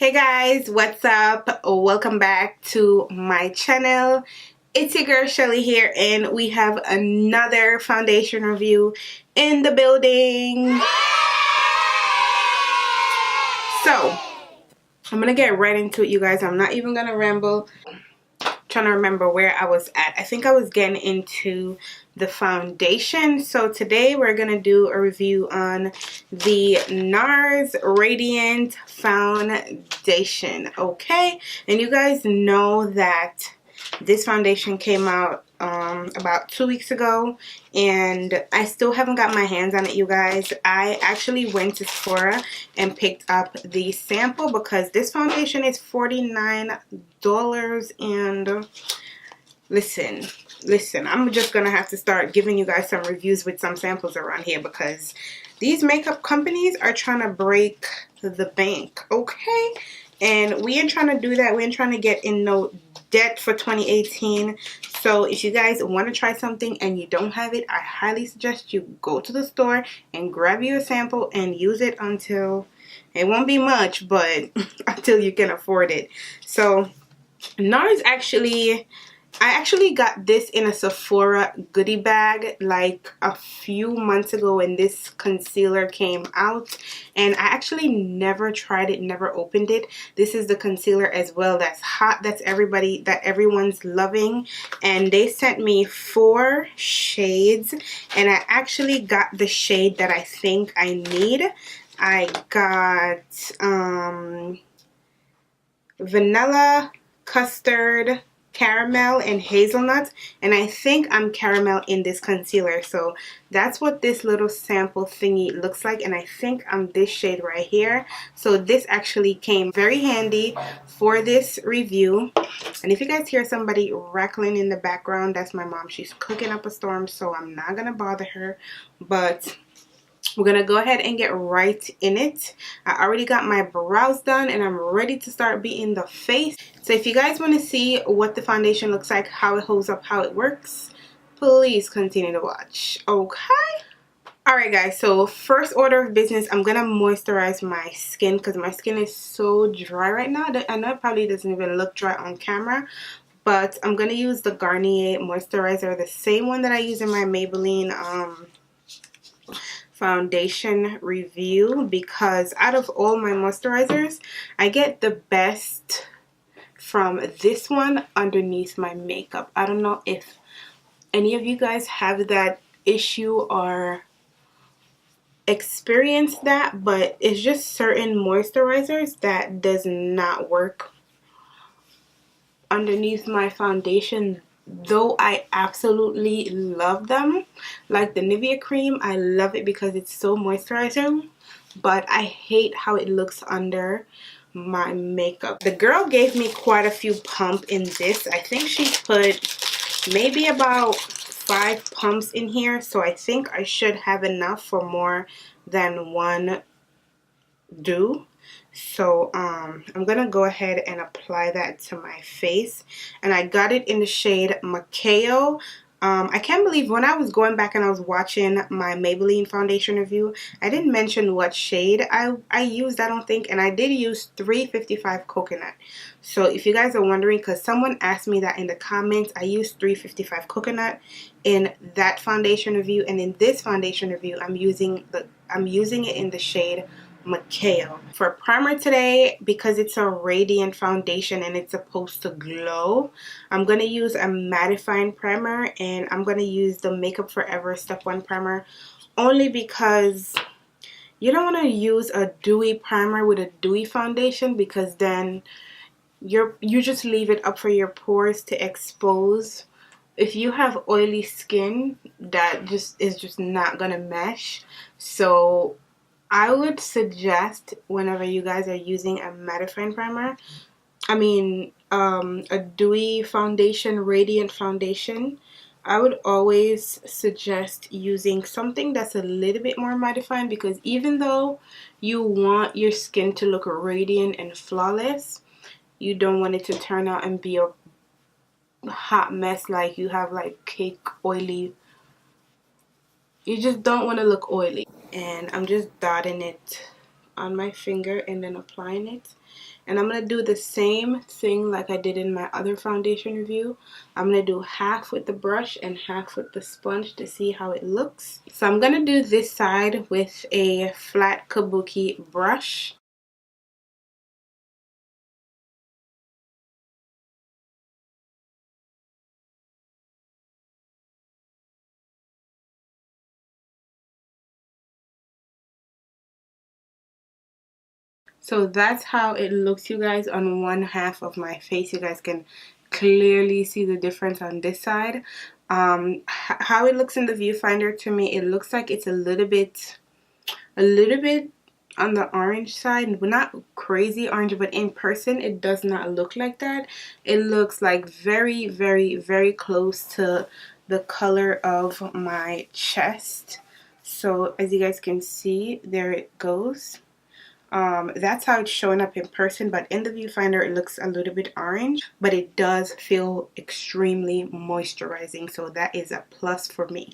Hey guys, what's up? Welcome back to my channel. It's your girl Shelly here, and we have another foundation review in the building. So I'm gonna get right into it, you guys. I'm not even gonna ramble. Trying to remember where I was at. I think I was getting into the foundation. So today we're gonna do a review on the NARS Radiant Foundation. Okay, and you guys know that this foundation came out about 2 weeks ago, and I still haven't got my hands on it, you guys. I actually went to Sephora and picked up the sample because this foundation is $49, and listen, I'm just gonna have to start giving you guys some reviews with some samples around here because these makeup companies are trying to break the bank, okay? And we ain't trying to do that. We ain't trying to get in no debt for 2018. So if you guys want to try something and you don't have it, I highly suggest you go to the store and grab you a sample and use it until, it won't be much, but until you can afford it. So NARS I actually got this in a Sephora goodie bag like a few months ago when this concealer came out, and I actually never tried it, never opened it. This is the concealer as well that's hot, that everyone's loving, and they sent me 4 shades, and I actually got the shade that I think I need. I got vanilla, custard, caramel, and hazelnut, and I think I'm caramel in this concealer. So that's what this little sample thingy looks like, and I think I'm this shade right here. So this actually came very handy for this review. And if you guys hear somebody rattling in the background, that's my mom. She's cooking up a storm, so I'm not gonna bother her, but we're gonna go ahead and get right in it. I already got my brows done and I'm ready to start beating the face. So if you guys want to see what the foundation looks like, how it holds up, how it works, please continue to watch, okay? Alright guys, so first order of business, I'm gonna moisturize my skin because my skin is so dry right now. I know it probably doesn't even look dry on camera, but I'm gonna use the Garnier moisturizer, the same one that I use in my Maybelline foundation review, because out of all my moisturizers, I get the best from this one underneath my makeup. I don't know if any of you guys have that issue or experience that, but it's just certain moisturizers that does not work underneath my foundation, though I absolutely love them. Like the Nivea cream, I love it because it's so moisturizing, but I hate how it looks under my makeup. The girl gave me quite a few pumps in this. I think she put maybe about 5 pumps in here, so I think I should have enough for more than one do. So I'm gonna go ahead and apply that to my face, and I got it in the shade Macao. I can't believe when I was going back and I was watching my Maybelline foundation review, I didn't mention what shade I used, I don't think, and I did use 355 Coconut. So if you guys are wondering, because someone asked me that in the comments, I used 355 Coconut in that foundation review, and in this foundation review I'm using it in the shade Macao. For primer today, because it's a radiant foundation and it's supposed to glow, I'm going to use a mattifying primer, and I'm going to use the Makeup Forever Step 1 primer, only because you don't want to use a dewy primer with a dewy foundation, because then you just leave it up for your pores to expose. If you have oily skin, that is just not gonna mesh. So I would suggest, whenever you guys are using a mattifying primer, a dewy foundation, radiant foundation, I would always suggest using something that's a little bit more mattifying, because even though you want your skin to look radiant and flawless, you don't want it to turn out and be a hot mess, like you have like cake oily. You just don't want to look oily. And I'm just dotting it on my finger and then applying it. And I'm going to do the same thing like I did in my other foundation review. I'm going to do half with the brush and half with the sponge to see how it looks. So I'm going to do this side with a flat kabuki brush. So that's how it looks, you guys, on one half of my face. You guys can clearly see the difference on this side. How it looks in the viewfinder, to me, it looks like it's a little bit on the orange side, but not crazy orange, but in person it does not look like that. It looks like very, very, very close to the color of my chest. So as you guys can see, there it goes. That's how it's showing up in person, but in the viewfinder it looks a little bit orange, but it does feel extremely moisturizing, so that is a plus for me.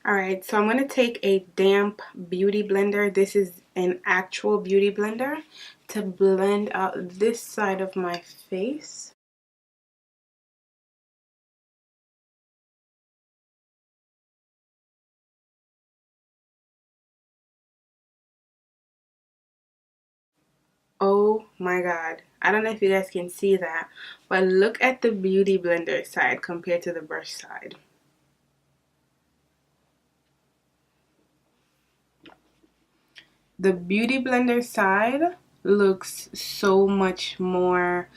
Alright, so I'm going to take a damp beauty blender. This is an actual beauty blender to blend out this side of my face. Oh my god. I don't know if you guys can see that, but look at the beauty blender side compared to the brush side. The beauty blender side looks so much more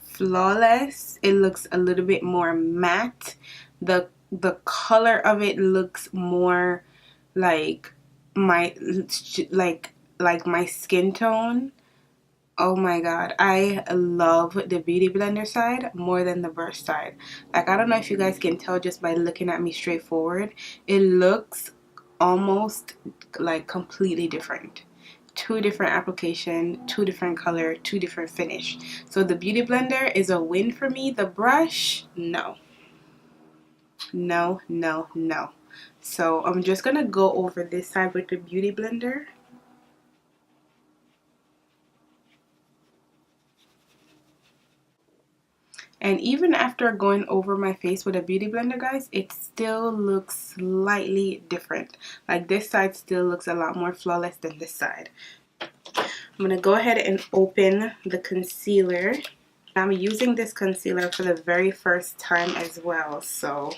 flawless. It looks a little bit more matte. The color of it looks more like my my skin tone. Oh my god, I love the beauty blender side more than the brush side. Like, I don't know if you guys can tell just by looking at me straightforward. It looks almost like completely different. Two different application, two different color, two different finish. So the beauty blender is a win for me. The brush, no. No, no, no. So I'm just gonna go over this side with the beauty blender. And even after going over my face with a beauty blender, guys, it still looks slightly different. Like, this side still looks a lot more flawless than this side. I'm going to go ahead and open the concealer. I'm using this concealer for the very first time as well. So,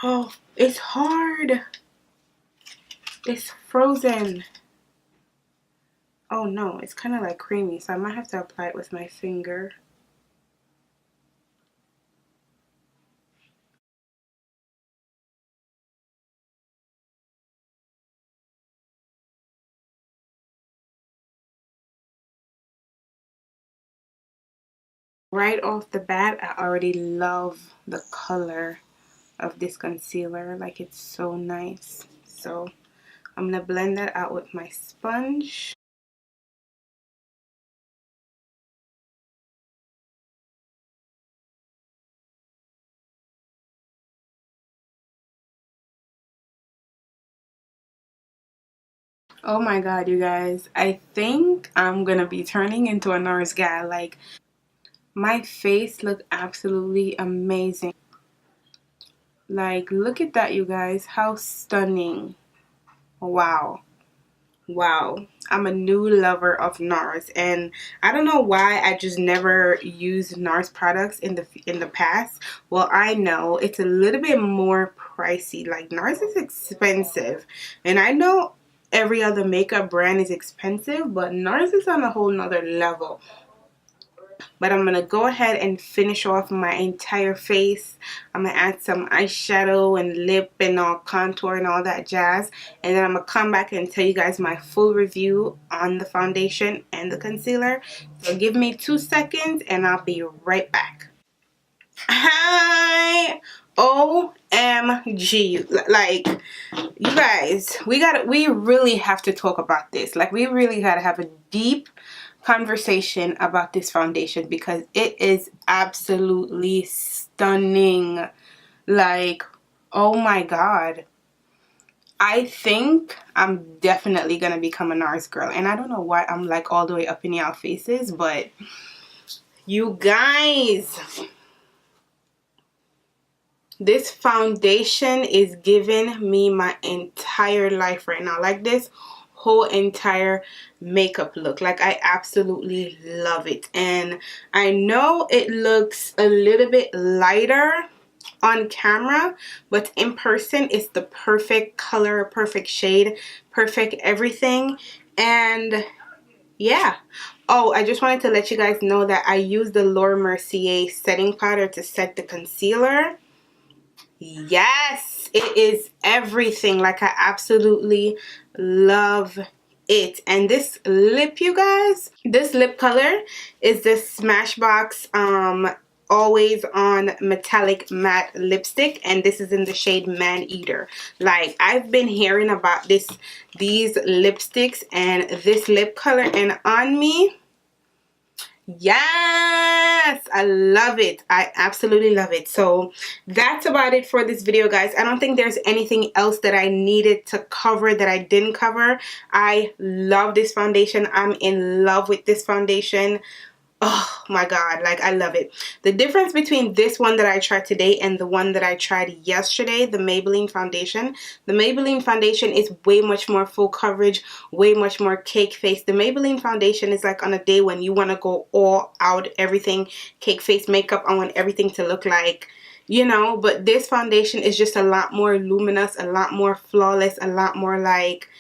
oh, it's hard. It's frozen. Oh no, it's kind of like creamy. So I might have to apply it with my finger. Right off the bat, I already love the color of this concealer. Like, it's so nice. So I'm gonna blend that out with my sponge. Oh my god, you guys, I think I'm gonna be turning into a NARS gal. Like, my face looked absolutely amazing. Like, look at that, you guys. How stunning. Wow. Wow. I'm a new lover of NARS, and I don't know why I just never used NARS products in the past. Well, I know it's a little bit more pricey. Like, NARS is expensive, and I know every other makeup brand is expensive, but NARS is on a whole nother level. But I'm gonna go ahead and finish off my entire face. I'm gonna add some eyeshadow and lip and all contour and all that jazz, and then I'm gonna come back and tell you guys my full review on the foundation and the concealer. So give me 2 seconds and I'll be right back. Hi, OMG. Like, you guys, we really have to talk about this. Like, we really gotta have a deep conversation about this foundation because it is absolutely stunning. Like, oh my god. I think I'm definitely gonna become a NARS girl, and I don't know why I'm like all the way up in y'all faces, but you guys, this foundation is giving me my entire life right now. Like this whole entire makeup look. Like I absolutely love it. And I know it looks a little bit lighter on camera, but in person it's the perfect color, perfect shade, perfect everything. And yeah. Oh, I just wanted to let you guys know that I used the Laura Mercier setting powder to set the concealer. Yes, it is everything. Like I absolutely love it. And this lip, you guys, this lip color is the Smashbox Always On Metallic Matte Lipstick, and this is in the shade Man Eater. Like I've been hearing about these lipsticks and this lip color, and on me, yes, I love it. I absolutely love it. So that's about it for this video, guys. I don't think there's anything else that I needed to cover that I didn't cover. I love this foundation. I'm in love with this foundation. Oh my god, like I love it. The difference between this one that I tried today and the one that I tried yesterday, the Maybelline foundation, the Maybelline foundation is way much more full coverage, way much more cake face. The Maybelline foundation is like on a day when you want to go all out, everything cake face makeup. I want everything to look like, you know, but this foundation is just a lot more luminous, a lot more flawless, a lot more like,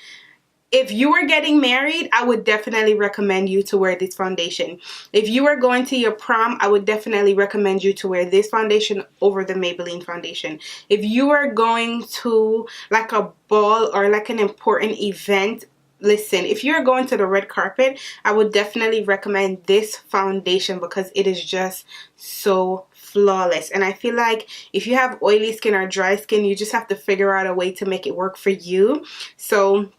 if you were getting married, I would definitely recommend you to wear this foundation. If you are going to your prom, I would definitely recommend you to wear this foundation over the Maybelline foundation. If you are going to like a ball or like an important event, listen, if you're going to the red carpet, I would definitely recommend this foundation because it is just so flawless. And I feel like if you have oily skin or dry skin, you just have to figure out a way to make it work for you. So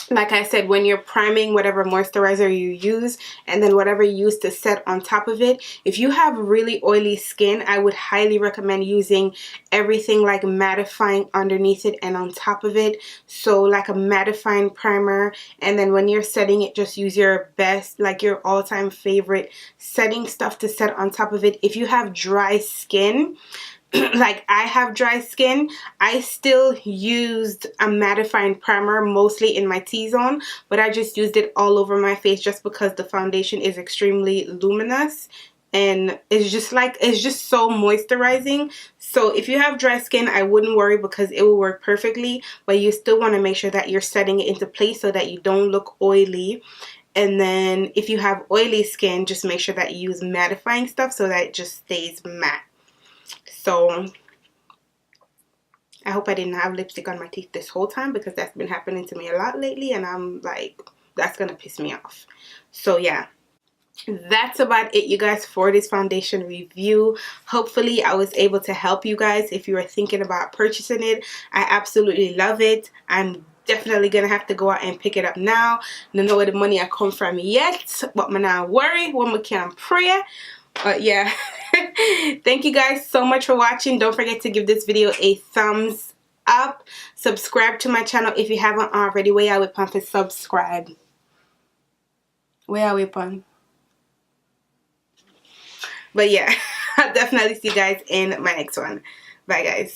like I said, when you're priming whatever moisturizer you use and then whatever you use to set on top of it, if you have really oily skin, I would highly recommend using everything like mattifying underneath it and on top of it. So like a mattifying primer, and then when you're setting it, just use your best, like your all-time favorite setting stuff to set on top of it. If you have dry skin, like I have dry skin, I still used a mattifying primer mostly in my T-zone, but I just used it all over my face just because the foundation is extremely luminous and it's just like, it's just so moisturizing. So if you have dry skin, I wouldn't worry because it will work perfectly, but you still want to make sure that you're setting it into place so that you don't look oily. And then if you have oily skin, just make sure that you use mattifying stuff so that it just stays matte. So I hope I didn't have lipstick on my teeth this whole time because that's been happening to me a lot lately, and I'm like, that's gonna piss me off. So yeah, that's about it, you guys, for this foundation review. Hopefully I was able to help you guys if you are thinking about purchasing it. I absolutely love it. I'm definitely gonna have to go out and pick it up now. Don't know where the money I come from yet, but I'm not worried when we can pray. But yeah, thank you guys so much for watching. Don't forget to give this video a thumbs up. Subscribe to my channel if you haven't already. Where are we upon for subscribe? Where are we upon? But yeah, I'll definitely see you guys in my next one. Bye guys.